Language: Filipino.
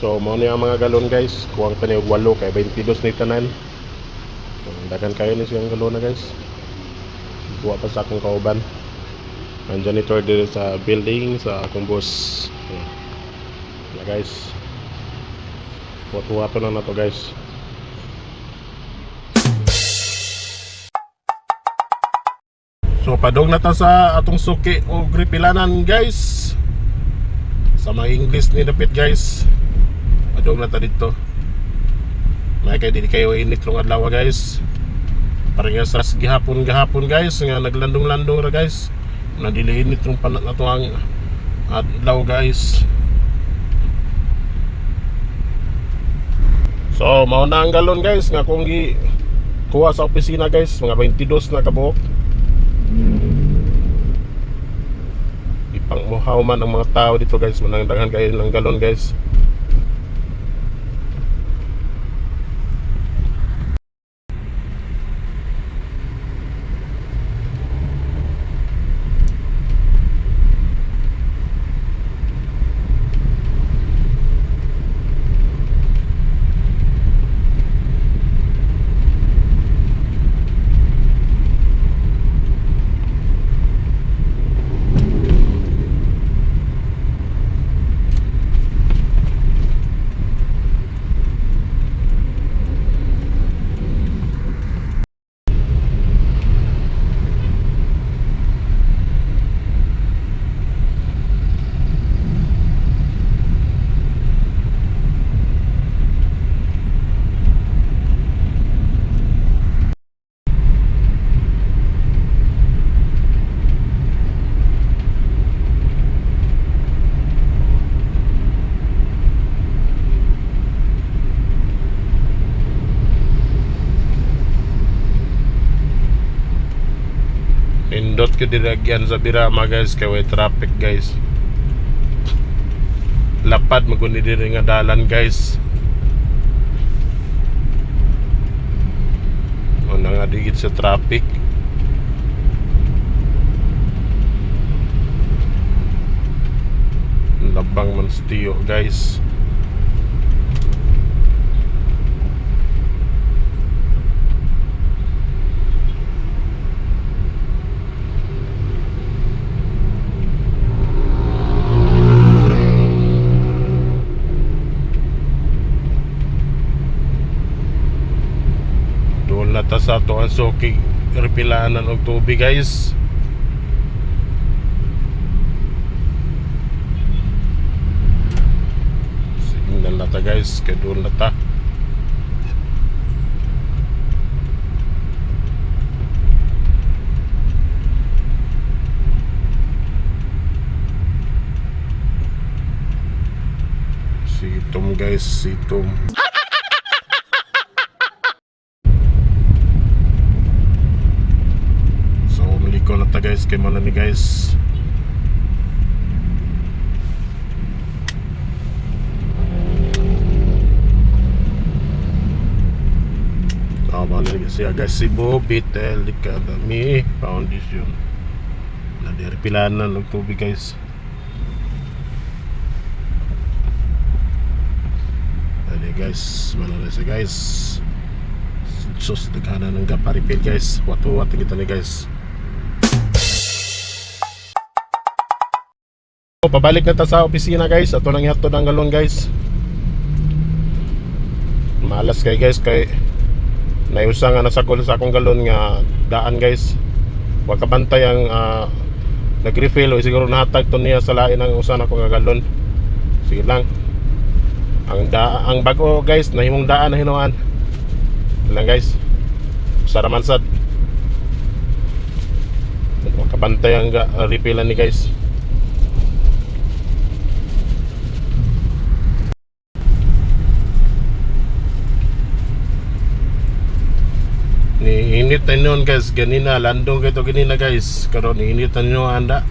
So mao ni ang mga galon guys, kuwang pa ni og 8 kay 22 ni tanan. Daghan kayo ni siyang galon na guys. Kuha pa sa akong kauban. Ang janitor dito sa building sa akong boss. Na guys. Wato-wato na to guys. So padong na ta sa atong suki o gripilanan guys. Sa mga English ni dapit guys. Padong na ta dito. May kay di kayo init rong adlaw guys. Parehas sa gihapon guys nga naglandong-landong ra guys. Nadili init rong panat na to ang adlaw guys. So mao na ang galon guys nga kung gi kuha sa opisina guys, mga 22 na kabuok. Ipangmuhaw man ang mga tao dito guys, manangdagan kayo ng galon guys. Pindot ko diragyan sa Birama guys kay way traffic guys. Lapad maguni diri nga dalan guys. O na nga digit sa traffic. Labang man stiyo guys. Nata sa to ang suki repilanan og tubig guys. Signal nata guys, kay doon nata. Sitom guys, sitom. Ko na ta guys kay malami guys. Malami siya guys, Cebu Betel Academy Foundation. Nadirpilanan ng tubig guys. Dali guys, malami siya guys. Sus daghanan ng gaparipil guys. Wato-wato kita ni guys. Pabalik na ta sa opisina guys. Ato nang yato ng galon guys. Malas kay guys kay naiusa nga nasakol sa akong galon nga daan guys. Huwag kabantay ang nag-refill o siguro nahatag to niya sa lain ang usa na ko nga galon. Sige lang. Ang bago guys nahimong daan na hinuan. Lang guys. Saraman sad. Huwag kabantay ang refillan ni guys. Ni init na yun guys, ganina landong kayo ganina guys. Karon init na yun anda.